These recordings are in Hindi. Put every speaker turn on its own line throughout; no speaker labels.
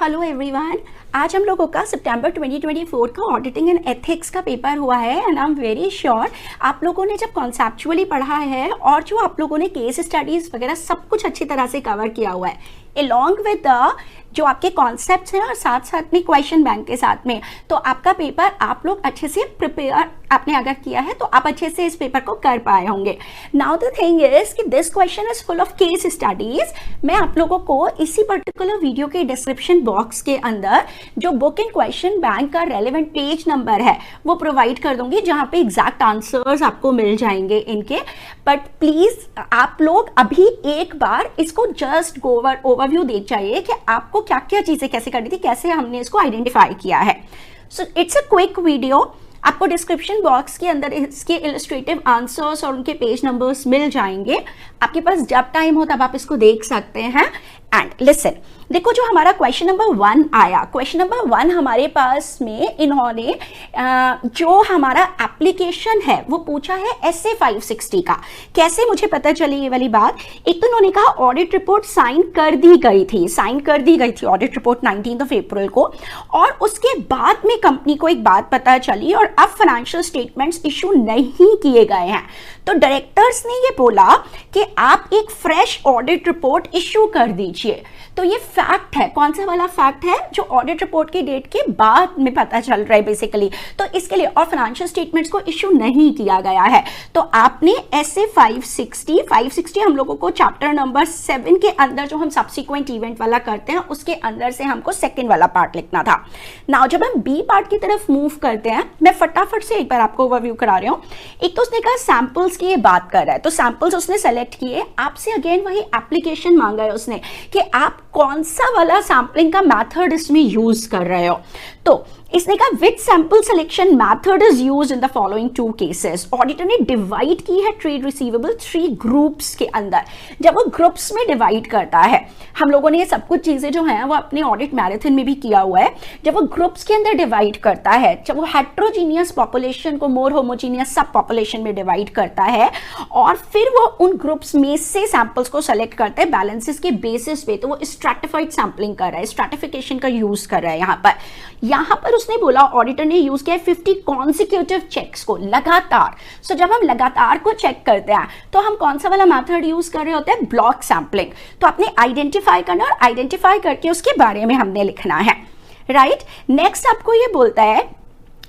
हेलो एवरीवन, आज हम लोगों का सितंबर 2024 का ऑडिटिंग एंड एथिक्स का पेपर हुआ है and I am very sure आप लोगों ने जब कॉन्सेप्चुअली पढ़ा है और जो आप लोगों ने केस स्टडीज वगैरह सब कुछ अच्छी तरह से कवर किया हुआ है along with the जो आपके कॉन्सेप्ट्स हैं और साथ साथ में क्वेश्चन बैंक के साथ में, तो आपका पेपर आप लोग अच्छे से प्रिपेयर आपने अगर किया है तो आप अच्छे से इस पेपर को कर पाए होंगे। नाउ द थिंग इज कि this question is full of case studies. मैं आप लोगों को इसी पर्टिकुलर वीडियो के डिस्क्रिप्शन बॉक्स के अंदर जो बुक इन क्वेश्चन बैंक का रेलेवेंट पेज नंबर है वो प्रोवाइड कर दूंगी, जहां पे एग्जैक्ट आंसर्स आपको मिल जाएंगे इनके। बट प्लीज आप लोग अभी एक बार इसको जस्ट ओवरव्यू देख जाइए कि आपको क्या क्या चीजें कैसे करनी थी, कैसे हमने इसको आइडेंटिफाई किया है। So it's a quick video. आपको डिस्क्रिप्शन बॉक्स के अंदर इसके इलस्ट्रेटिव आंसर्स और उनके पेज नंबर्स मिल जाएंगे। आपके पास जब टाइम हो तब आप इसको देख सकते हैं। एंड लिसन, देखो जो हमारा क्वेश्चन नंबर 1 आया, क्वेश्चन नंबर 1 हमारे पास में इन्होंने जो हमारा एप्लीकेशन है वो पूछा है SA 560 का। कैसे मुझे पता चली ये वाली बात? एक तो उन्होंने कहा ऑडिट रिपोर्ट साइन कर दी गई थी ऑडिट रिपोर्ट 19 अप्रैल को, और उसके बाद में कंपनी को एक बात पता चली और अब फाइनेंशियल स्टेटमेंट्स इशू नहीं किए गए हैं। तो डायरेक्टर्स ने ये बोला कि आप एक फ्रेश ऑडिट रिपोर्ट इशू कर दीजिए। तो ये फैक्ट है, कौन सा वाला फैक्ट है? जो ऑडिट रिपोर्ट की डेट के बाद में पता चल रहा है बेसिकली। तो इसके लिए और फाइनेंशियल स्टेटमेंट्स को इशू नहीं किया गया है। तो आपने SA 560 हम लोगों को चैप्टर नंबर 7 के अंदर जो हम सब्सिक्वेंट इवेंट वाला करते हैं उसके अंदर से हमको सेकेंड वाला पार्ट लिखना था। नाउ जब हम बी पार्ट की तरफ मूव करते हैं, मैं फटाफट से एक बार आपको ओवरव्यू करा रही हूं। एक तो उसने कहा सैंपल्स की ये बात कर रहा है, तो सैंपल्स उसने सेलेक्ट किए। आपसे अगेन वही एप्लीकेशन मांगा है उसने कि आप कौन सा वाला सैम्पलिंग का मेथड इसमें यूज कर रहे हो। तो इसने कहा which sample selection method is used in the following 2 cases. Auditor ने डिवाइड की है ट्रेड रिसीवेबल 3 ग्रुप्स के अंदर। जब वो ग्रुप्स में डिवाइड करता है, हम लोगों ने ये सब कुछ चीजें जो हैं वो अपने ऑडिट मैराथन में भी किया हुआ है। जब वो ग्रुप्स के अंदर डिवाइड करता है, जब वो हेट्रोजीनियस पॉपुलेशन को मोर होमोजीनियस सब पॉपुलेशन में डिवाइड करता है और फिर वो उन ग्रुप्स में से सैंपल्स को सेलेक्ट करता है बैलेंसेस के बेसिस पे, तो वो स्ट्रैटिफाइड सैंपलिंग कर रहा है, स्ट्रैटिफिकेशन का यूज कर रहा है। यहाँ पर उसने बोला ऑडिटर ने यूज किया 50 कॉन्सिक्यूटिव चेक्स को लगातार। सो जब हम लगातार को चेक करते हैं तो हम कौन सा वाला मेथड यूज कर रहे होते हैं? Block sampling. तो आपने आइडेंटिफाई करना और आइडेंटिफाई करके उसके बारे में हमने लिखना है, राइट। नेक्स्ट आपको ये बोलता है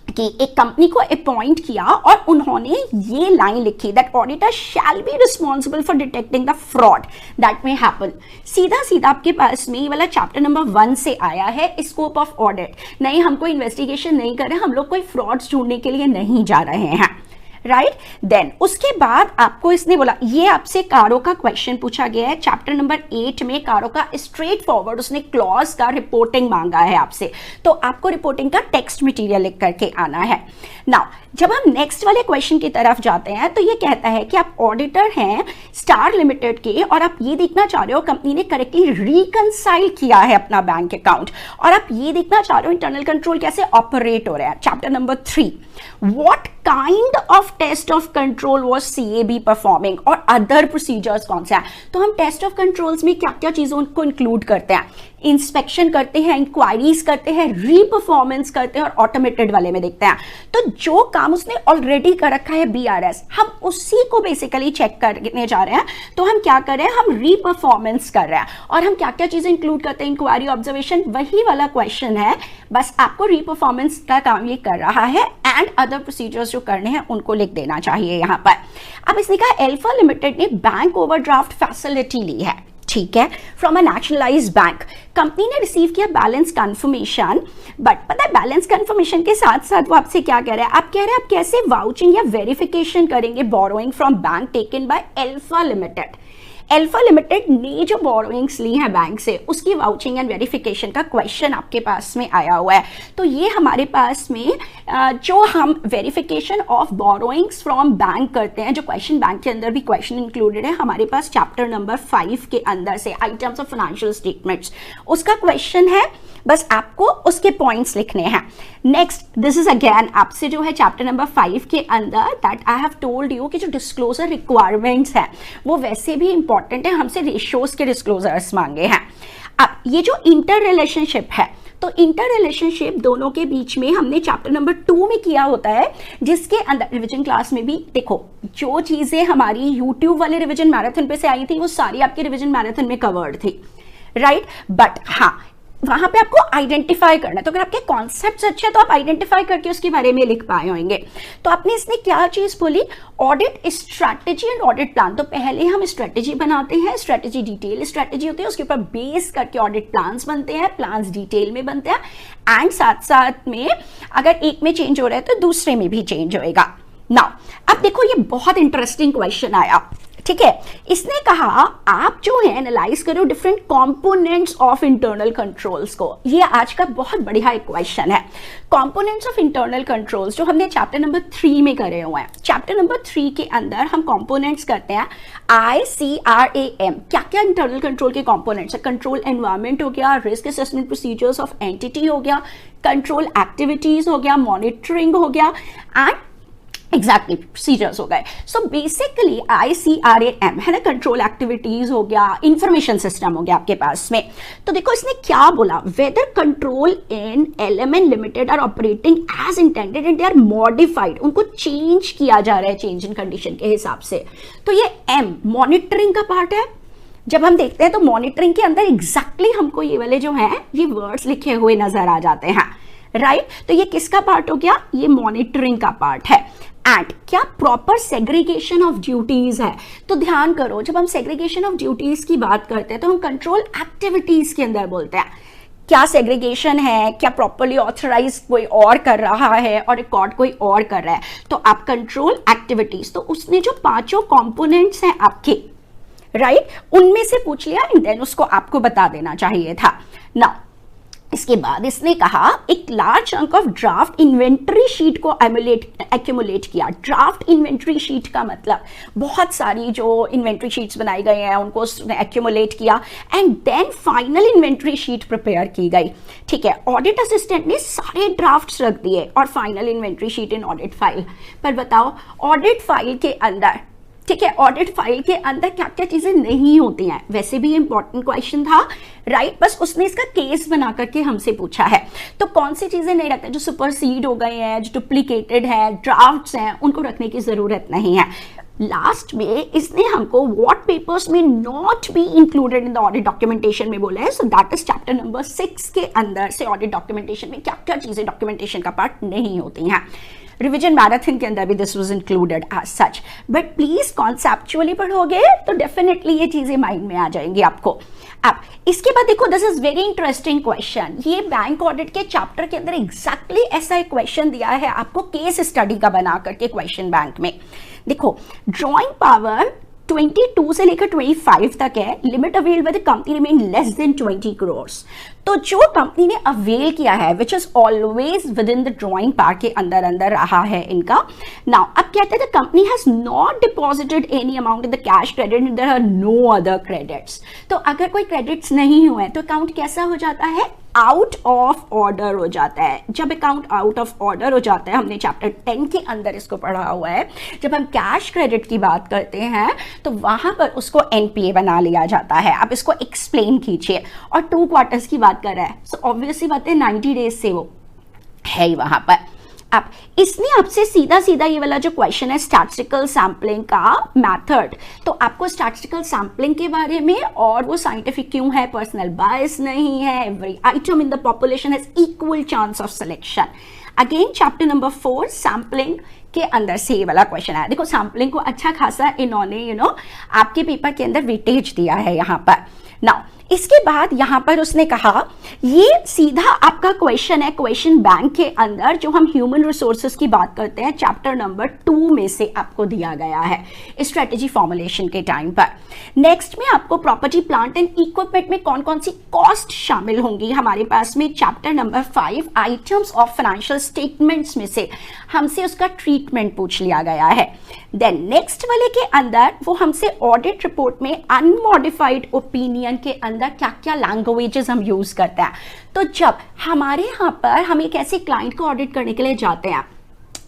कि एक कंपनी को अपॉइंट किया और उन्होंने ये लाइन लिखी that auditor shall be responsible for detecting the fraud that may happen. सीधा आपके पास में ये वाला चैप्टर नंबर 1 से आया है, स्कोप ऑफ ऑडिट। नहीं, हम कोई इन्वेस्टिगेशन नहीं कर रहे, हम लोग कोई फ्रॉड्स ढूंढने के लिए नहीं जा रहे हैं, राइट। देन उसके बाद आपको इसने बोला, ये आपसे कारो का क्वेश्चन पूछा गया है चैप्टर नंबर 8 में। कारो का स्ट्रेट फॉरवर्ड उसने क्लॉज का रिपोर्टिंग मांगा है आपसे, तो आपको रिपोर्टिंग का टेक्स्ट मटेरियल लिख करके आना है। नाउ जब हम नेक्स्ट वाले क्वेश्चन की तरफ जाते हैं तो ये कहता है कि आप ऑडिटर हैं स्टार लिमिटेड के और आप ये देखना चाह रहे हो कंपनी ने करेक्टली रिकंसाइल किया है अपना बैंक अकाउंट, और आप ये देखना चाह रहे हो इंटरनल कंट्रोल कैसे ऑपरेट हो रहा है। Chapter number 3, what kind of test of control was CAB performing और अदर प्रोसीजर्स कौन से हैं। तो हम टेस्ट ऑफ कंट्रोल्स में क्या क्या चीजों को इंक्लूड करते हैं? इंस्पेक्शन करते हैं, इंक्वायरीज करते हैं, रीपरफॉर्मेंस करते हैं और ऑटोमेटेड वाले में देखते हैं। तो जो काम उसने ऑलरेडी कर रखा है BRS, हम उसी को बेसिकली चेक करने जा रहे हैं। तो हम क्या कर रहे हैं? हम रीपरफॉर्मेंस कर रहे हैं। और हम क्या क्या चीजें इंक्लूड करते हैं? इंक्वायरी, ऑब्जर्वेशन, वही वाला क्वेश्चन है, बस आपको रीपरफॉर्मेंस का काम ये कर रहा है एंड अदर प्रोसीजर्स जो करने हैं उनको लिख देना चाहिए यहाँ पर। अब इसने कहा अल्फा लिमिटेड ने बैंक ओवरड्राफ्ट फैसिलिटी ली है, ठीक है, from a nationalised bank. Company ने रिसीव किया बैलेंस कंफर्मेशन, बट पता है बैलेंस कंफर्मेशन के साथ साथ वो आपसे क्या कह रहा है? आप कह रहे हैं आप कैसे वाउचिंग या वेरिफिकेशन करेंगे borrowing from bank taken by alpha limited. Alpha limited ने जो बोरोइंग्स ली है बैंक से उसकी वाउचिंग एंड वेरिफिकेशन का क्वेश्चन आपके पास में आया हुआ है। तो ये हमारे पास में जो हम verification of borrowings from bank करते हैं, जो क्वेश्चन बैंक के अंदर भी क्वेश्चन इंक्लूडेड है हमारे पास चैप्टर नंबर 5 के अंदर से, आइटम्स ऑफ फाइनेंशियल स्टेटमेंट्स, उसका क्वेश्चन है। बस आपको उसके पॉइंट्स लिखने हैं। नेक्स्ट, दिस इज अगेन आपसे जो है चैप्टर नंबर 5 के अंदर that I have told you कि जो डिस्क्लोजर रिक्वायरमेंट्स हैं वो वैसे भी इंपॉर्टेंट है, हमसे रेशियोज के डिस्क्लोजर्स मांगे हैं। अब ये जो इंटर रिलेशनशिप है, तो इंटर रिलेशनशिप दोनों के बीच में हमने चैप्टर नंबर 2 में किया होता है, जिसके अंदर रिवीजन क्लास में भी देखो जो चीजें हमारी यूट्यूब वाले रिवीजन मैराथन पे से आई थी वो सारी आपके रिवीजन मैराथन में कवर्ड थी, राइट। बट हाँ, वहां पे आपको आइडेंटिफाई करना है, तो अगर आपके कॉन्सेप्ट्स अच्छे हैं तो आप आइडेंटिफाई करके उसके बारे में लिख पाए होंगे। तो आपने इसने क्या चीज बोली, audit strategy and audit plan. तो पहले हम स्ट्रैटेजी बनाते हैं, स्ट्रैटेजी डिटेल स्ट्रैटेजी होती है, उसके ऊपर बेस करके ऑडिट प्लान्स बनते हैं, प्लान्स डिटेल में बनते हैं, एंड साथ साथ में अगर एक में चेंज हो रहा है तो दूसरे में भी चेंज होएगा। नाउ अब देखो ये बहुत इंटरेस्टिंग क्वेश्चन आया, ठीक है। इसने कहा आप जो है एनालाइज करो different components of internal controls को। ये आज का बहुत बढ़िया एक क्वेश्चन है। कंपोनेंट्स ऑफ इंटरनल कंट्रोल्स जो हमने चैप्टर नंबर 3 में करे हुए हैं, चैप्टर नंबर 3 के अंदर हम कंपोनेंट्स करते हैं ICRAM। क्या क्या इंटरनल कंट्रोल के कंपोनेंट्स है, कंट्रोल एनवायरनमेंट हो गया, risk assessment procedures of entity हो गया, कंट्रोल एक्टिविटीज हो गया, मॉनिटरिंग हो गया, एंड एग्जैक्टली प्रोसीजर्स हो गए। सो बेसिकली ICRAM है ना, कंट्रोल एक्टिविटीज हो गया, इंफॉर्मेशन सिस्टम हो गया आपके पास में। तो देखो इसने क्या बोला, whether control in LMN limited are operating as intended and they are modified, उनको चेंज किया जा रहा है चेंज इन कंडीशन के हिसाब से। तो ये M मॉनिटरिंग का पार्ट है। जब हम देखते हैं तो मॉनिटरिंग के अंदर एग्जैक्टली हमको ये वाले जो हैं ये वर्ड्स लिखे हुए नजर आ जाते हैं, राइट। तो ये किसका पार्ट हो गया, ये मॉनिटरिंग का पार्ट है। एंड क्या प्रॉपर सेग्रीगेशन ऑफ ड्यूटीज है। तो ध्यान करो, जब हम सेग्रीगेशन ऑफ ड्यूटीज की बात करते हैं तो हम कंट्रोल एक्टिविटीज के अंदर बोलते हैं क्या सेग्रीगेशन है, क्या प्रॉपरली ऑथराइज कोई और कर रहा है और रिकॉर्ड कोई और कर रहा है। तो आप कंट्रोल एक्टिविटीज, तो उसने जो 5 कंपोनेंट्स हैं आपके, राइट, उनमें से पूछ लिया एंड देन उसको आपको बता देना चाहिए था ना। इसके बाद इसने कहा एक large chunk of draft inventory sheet को एक्यूमुलेट किया। ड्राफ्ट इन्वेंट्री शीट का मतलब बहुत सारी जो इन्वेंट्री शीट्स बनाई गई हैं उनको उसने एक्यूमुलेट किया and then final inventory sheet prepare की गई, ठीक है। ऑडिट असिस्टेंट ने सारे ड्राफ्ट्स रख दिए और final inventory sheet in audit file. पर बताओ ऑडिट फाइल के अंदर, ठीक है, ऑडिट फाइल के अंदर क्या क्या चीजें नहीं होती हैं। वैसे भी इंपॉर्टेंट क्वेश्चन था, राइट, बस उसने इसका केस बना करके हमसे पूछा है। तो कौन सी चीजें नहीं रखते, जो सुपरसीड हो गए हैं, जो डुप्लीकेटेड है, ड्राफ्ट्स हैं, उनको रखने की जरूरत नहीं है। लास्ट में इसने हमको व्हाट पेपर्स में not be included in the audit documentation में बोला है। So that is chapter number 6 के अंदर से ऑडिट डॉक्यूमेंटेशन में क्या क्या चीजें डॉक्यूमेंटेशन का पार्ट नहीं होती हैं। रिवीजन मैराथन के अंदर भी this was included as such, but please conceptually पढ़ोगे तो डेफिनेटली ये चीजें माइंड में आ जाएंगी आपको। अब इसके बाद देखो this is very interesting question. ये बैंक ऑडिट के चैप्टर के अंदर एग्जैक्टली ऐसा एक क्वेश्चन दिया है आपको केस स्टडी का बना करके क्वेश्चन बैंक में। देखो ड्रॉइंग पावर 22 से लेकर 25 तक है, limit avail by the company remain less than 20 crores. तो जो कंपनी ने अवेल किया है which is always with in the drawing part के अंदर अंदर रहा है इनका। नाउ अब कहते हैं the company has not deposited any amount in the cash credit, there are no other credits. तो अगर कोई क्रेडिट्स नहीं हुए तो अकाउंट कैसा हो जाता है, आउट ऑफ ऑर्डर हो जाता है। जब अकाउंट आउट ऑफ ऑर्डर हो जाता है, हमने चैप्टर 10 के अंदर इसको पढ़ा हुआ है, जब हम कैश क्रेडिट की बात करते हैं तो वहां पर उसको NPA बना लिया जाता है। अब इसको एक्सप्लेन कीजिए, और 2 क्वार्टर्स की बात कर रहा है, सो ऑब्वियसली बात है 90 डेज से वो है ही वहां पर। अब इसने आपसे सीधा सीधा ये वाला जो क्वेश्चन है स्टैटिस्टिकल सैम्पलिंग का मेथड, तो आपको स्टैटिस्टिकल सैम्पलिंग के बारे में, और वो साइंटिफिक क्यों है, पर्सनल बायस नहीं है, every item in the population has equal chance of selection. Again chapter number 4 sampling के अंदर से ये वाला क्वेश्चन है। देखो सैम्पलिंग को अच्छा खासा इन्होंने आपके पेपर के अंदर वेटेज दिया है यहाँ पर। नाउ इसके बाद यहां पर उसने कहा ये सीधा आपका क्वेश्चन है क्वेश्चन बैंक के अंदर, जो हम ह्यूमन रिसोर्सेज की बात करते हैं चैप्टर नंबर 2 में से आपको दिया गया है स्ट्रेटेजी फॉर्मुलेशन के टाइम पर। नेक्स्ट में आपको प्रॉपर्टी प्लांट एंड इक्विपमेंट में कौन कौन सी कॉस्ट शामिल होंगी हमारे पास में chapter number 5 items of financial statements में से हमसे उसका ट्रीटमेंट पूछ लिया गया है। देन नेक्स्ट वाले के अंदर वो हमसे ऑडिट रिपोर्ट में अनमॉडिफाइड ओपिनियन के अंदर क्या क्या लैंग्वेजेस हम यूज करते हैं। तो जब हमारे यहाँ पर हम एक ऐसे क्लाइंट को ऑडिट करने के लिए जाते हैं,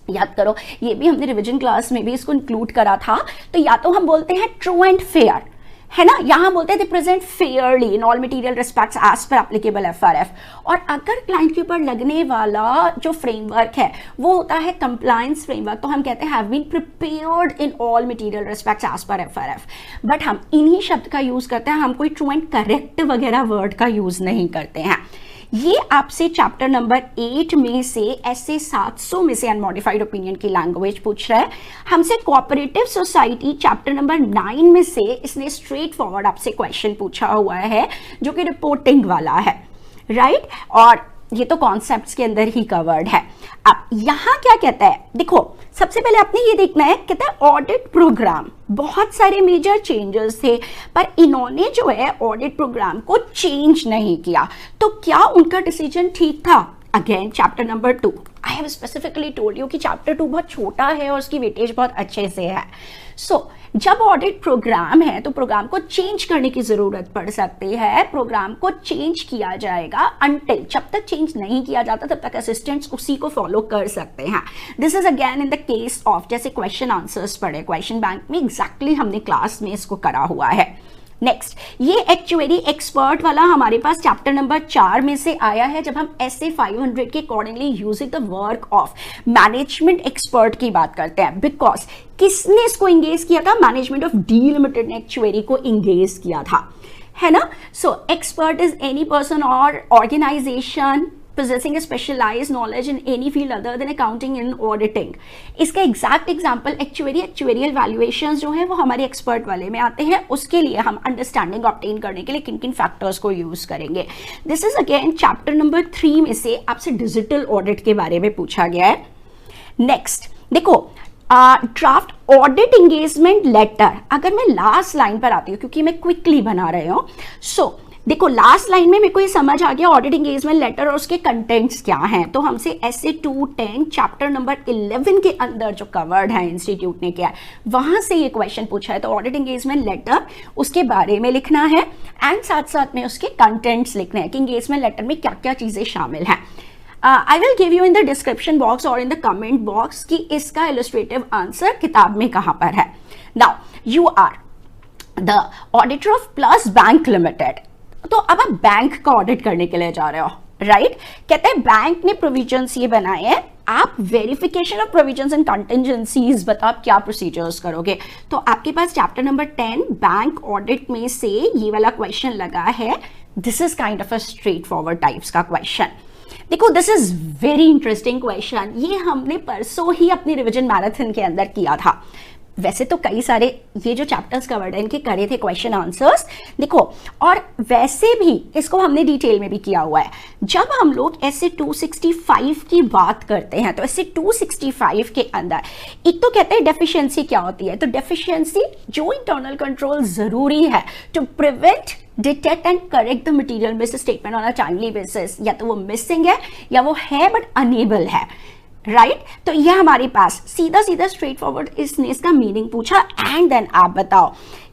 याद करो ये भी हमने रिवीजन क्लास में भी इसको इंक्लूड करा था, तो या तो हम बोलते हैं ट्रू एंड फेयर, है ना, यहां बोलते हैं they present fairly in all material respects as per applicable FRF. और अगर क्लाइंट के ऊपर लगने वाला जो फ्रेमवर्क है वो होता है कंप्लायंस फ्रेमवर्क, तो हम कहते हैं have been prepared in all material respects as per FRF. But हम इन्हीं शब्द का यूज करते हैं, हम कोई ट्रू एंड करेक्ट वगैरह वर्ड का यूज नहीं करते हैं। ये आपसे चैप्टर नंबर 8 में से ऐसे 700 में से अनमॉडिफाइड ओपिनियन की लैंग्वेज पूछ रहा है। हमसे कोऑपरेटिव सोसाइटी चैप्टर नंबर 9 में से इसने स्ट्रेट फॉरवर्ड आपसे क्वेश्चन पूछा हुआ है जो कि रिपोर्टिंग वाला है, राइट। और ये तो कॉन्सेप्ट्स के अंदर ही कवर्ड है। अब यहां क्या कहता है, देखो सबसे पहले आपने ये देखना है, कहता है ऑडिट प्रोग्राम, बहुत सारे मेजर चेंजेस थे पर इन्होंने जो है ऑडिट प्रोग्राम को चेंज नहीं किया, तो क्या उनका डिसीजन ठीक था? Again chapter number 2 I have specifically told you कि चैप्टर 2 बहुत छोटा है और उसकी वेटेज बहुत अच्छे से है। सो जब ऑडिट प्रोग्राम है तो प्रोग्राम को चेंज करने की जरूरत पड़ सकती है, प्रोग्राम को चेंज किया जाएगा अनटिल, जब तक चेंज नहीं किया जाता तब तक असिस्टेंट्स उसी को फॉलो कर सकते हैं। This is again in the case of जैसे क्वेश्चन आंसर्स पढ़े क्वेश्चन बैंक में, एग्जैक्टली हमने क्लास में इसको करा हुआ है। नेक्स्ट, ये एक्चुअली एक्सपर्ट वाला हमारे पास चैप्टर नंबर 4 में से आया है, जब हम SA 500 के accordingly using the work of management expert की बात करते हैं। बिकॉज किसने इसको इंगेज किया था? मैनेजमेंट ऑफ डी लिमिटेड ने एक्चुअली को इंगेज किया था, है ना। सो एक्सपर्ट इज एनी पर्सन और organisation possessing a specialized knowledge in any field other than accounting and auditing। इसका एग्जैक्ट एग्जांपल एक्चुअरियल वैल्यूएशंस जो है वो हमारे एक्सपर्ट वाले में आते हैं। उसके लिए हम अंडरस्टैंडिंग ऑब्टेन करने के लिए किन किन फैक्टर्स को यूज करेंगे। This is again chapter number 3 में से आपसे डिजिटल ऑडिट के बारे में पूछा गया है। नेक्स्ट देखो, ड्राफ्ट ऑडिट एंगेजमेंट लेटर, अगर मैं लास्ट लाइन पर आती हूँ क्योंकि मैं क्विकली बना रही हूँ, सो देखो लास्ट लाइन में मेरे को ये समझ आ गया ऑडिट एंगेजमेंट लेटर और उसके कंटेंट्स क्या हैं। तो हमसे SA 210 चैप्टर नंबर 11 के अंदर जो कवर्ड है इंस्टीट्यूट ने किया है, वहां से ये क्वेश्चन पूछा है। तो ऑडिट एंगेजमेंट लेटर उसके बारे में लिखना है एंड साथ साथ में उसके कंटेंट्स लिखने हैं कि एंगेजमेंट लेटर में क्या क्या चीजें शामिल हैं। I will give you in the description box और इन द कमेंट बॉक्स कि इसका इलस्ट्रेटिव आंसर किताब में कहां पर है। Now you are the auditor of Plus Bank Limited, तो अब आप बैंक का ऑडिट करने के लिए जा रहे हो, राइट। कहते हैं बैंक ने प्रोविजंस ये बनाए हैं, आप verification of provisions and contingencies बताओ आप क्या प्रोसीजर्स करोगे। तो आपके पास चैप्टर नंबर 10 बैंक ऑडिट में से ये वाला क्वेश्चन लगा है। This is kind of a straight forward types का क्वेश्चन। देखो this is very interesting question, ये हमने परसों ही अपनी रिविजन मैराथन के अंदर किया था। वैसे तो कई सारे ये जो चैप्टर्स कवर्ड है इनके करे थे क्वेश्चन आंसर्स, देखो, और वैसे भी इसको हमने डिटेल में भी किया हुआ है। जब हम लोग SA 265 की बात करते हैं तो SA 265 के अंदर एक तो कहते हैं डेफिशिएंसी क्या होती है। तो डेफिशिएंसी जो इंटरनल कंट्रोल जरूरी है to prevent, detect and correct the material misstatement on a timely basis, या तो वो मिसिंग है या वो है बट अनेबल है, राइट। तो यह हमारे पास सीधा सीधा स्ट्रेट फॉरवर्ड इसने इसका मीनिंग पूछा एंड देन आप बताओ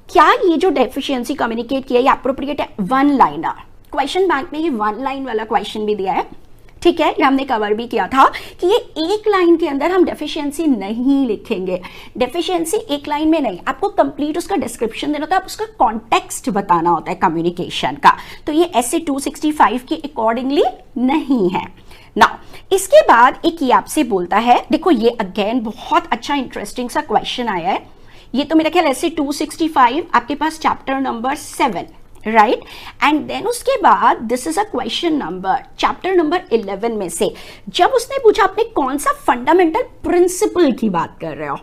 क्या ये जो डेफिशिएंसी कम्युनिकेट किया ये अप्रोप्रिएट है। वन लाइनर क्वेश्चन बैंक में ये वन लाइन वाला क्वेश्चन भी दिया है, ठीक है। ये हमने कवर भी किया था कि ये एक लाइन के अंदर हम डेफिशिएंसी नहीं लिखेंगे। डेफिशिएंसी एक लाइन में नहीं, आपको कंप्लीट उसका डिस्क्रिप्शन देना होता है, उसका कॉन्टेक्स्ट बताना होता है कम्युनिकेशन का। तो ये SA 265 के अकॉर्डिंगली नहीं है। नाउ इसके बाद एक ये आपसे बोलता है, देखो ये अगेन बहुत अच्छा इंटरेस्टिंग सा क्वेश्चन आया है। ये तो मेरा ख्याल SA 265 आपके पास chapter number 7, right. And then उसके बाद this is a question number chapter number 11 में से, जब उसने पूछा आपने कौन सा फंडामेंटल प्रिंसिपल की बात कर रहे हो,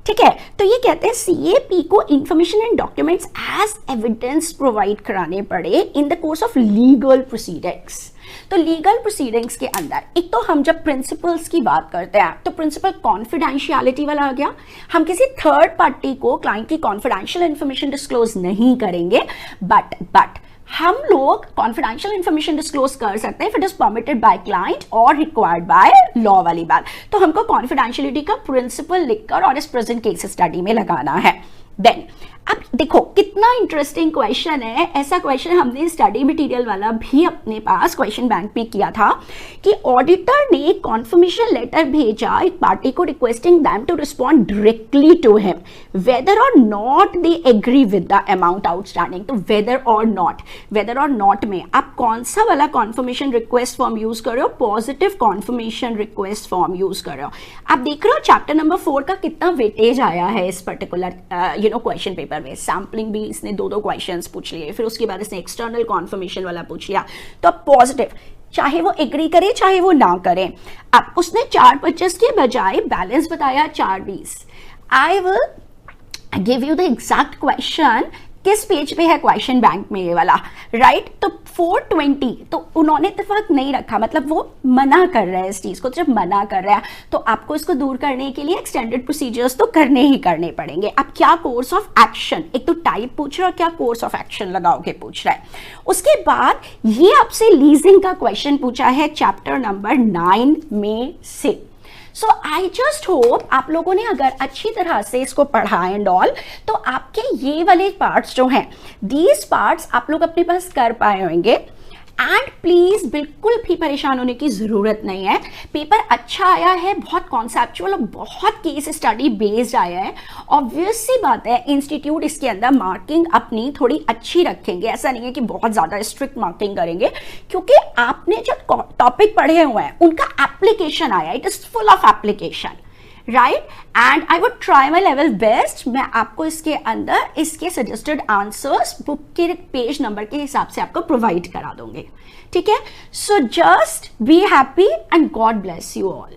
ठीक है। तो ये कहते हैं CAP को information and documents as evidence provide कराने पड़े in the course of legal proceedings. तो लीगल प्रोसीडिंग्स के अंदर एक तो हम जब प्रिंसिपल्स की बात करते हैं तो प्रिंसिपल कॉन्फिडेंशियलिटी वाला आ गया, हम किसी थर्ड पार्टी को क्लाइंट की कॉन्फिडेंशियल इंफॉर्मेशन डिस्क्लोज नहीं करेंगे, बट हम लोग कॉन्फिडेंशियल इंफॉर्मेशन डिस्क्लोज कर सकते हैं if it is permitted by client और रिक्वायर्ड बाय लॉ वाली बात। तो हमको कॉन्फिडेंशियलिटी का प्रिंसिपल लिखकर और इस प्रेजेंट केस स्टडी में लगाना है। देन अब देखो कितना इंटरेस्टिंग क्वेश्चन है। ऐसा क्वेश्चन हमने स्टडी मटेरियल वाला भी अपने पास क्वेश्चन बैंक में किया था कि ऑडिटर ने कॉन्फर्मेशन लेटर भेजा एक पार्टी को requesting them to respond directly to him whether or not they agree with the amount outstanding. तो वेदर और नॉट में आप कौन सा वाला कॉन्फर्मेशन रिक्वेस्ट फॉर्म यूज कर रहे हो? Positive conformation request form use कर रहे हो। आप देख रहे हो चैप्टर नंबर 4 का कितना वेटेज आया है इस पर्टिकुलर क्वेश्चन पेपर में। सैम्पलिंग भी इसने 2 क्वेश्चंस पूछ लिए, फिर उसके बाद इसने एक्सटर्नल कॉन्फर्मेशन वाला पूछ लिया। तो अब पॉजिटिव, चाहे वो एग्री करे चाहे वो ना करे। अब उसने 425 के बजाय बैलेंस बताया 420। I will give you the exact question, किस पेज पे है क्वेश्चन बैंक में ये वाला, राइट? तो 420, तो उन्होंने इत्तेफाक नहीं रखा, मतलब वो मना कर रहा है इस चीज को। जब मना कर रहा है तो आपको इसको दूर करने के लिए एक्सटेंडेड प्रोसीजर्स तो करने ही करने पड़ेंगे। अब क्या कोर्स ऑफ एक्शन, एक तो टाइप पूछ रहा है और क्या कोर्स ऑफ एक्शन लगाओगे पूछ रहा है। उसके बाद ये आपसे लीजिंग का क्वेश्चन पूछा है चैप्टर नंबर 9 में से। सो आई जस्ट होप आप लोगों ने अगर अच्छी तरह से इसको पढ़ा एंड ऑल, तो आपके ये वाले पार्ट्स जो हैं, दीज पार्ट्स आप लोग अपने पास कर पाए होंगे। एंड प्लीज बिल्कुल भी परेशान होने की जरूरत नहीं है। पेपर अच्छा आया है, बहुत कॉन्सेप्चुअल और बहुत केस स्टडी बेस्ड आया है। ऑब्वियस सी बात है इंस्टीट्यूट इसके अंदर मार्किंग अपनी थोड़ी अच्छी रखेंगे, ऐसा नहीं है कि बहुत ज्यादा स्ट्रिक्ट मार्किंग करेंगे, क्योंकि आपने जो टॉपिक पढ़े हुए हैं उनका एप्लीकेशन आया, it is full of application, right? And I would try my level best. मैं आपको इसके अंदर इसके सजेस्टेड आंसर्स बुक के पेज नंबर के हिसाब से आपको प्रोवाइड करा दूंगी, ठीक है? So just be happy and God bless you all.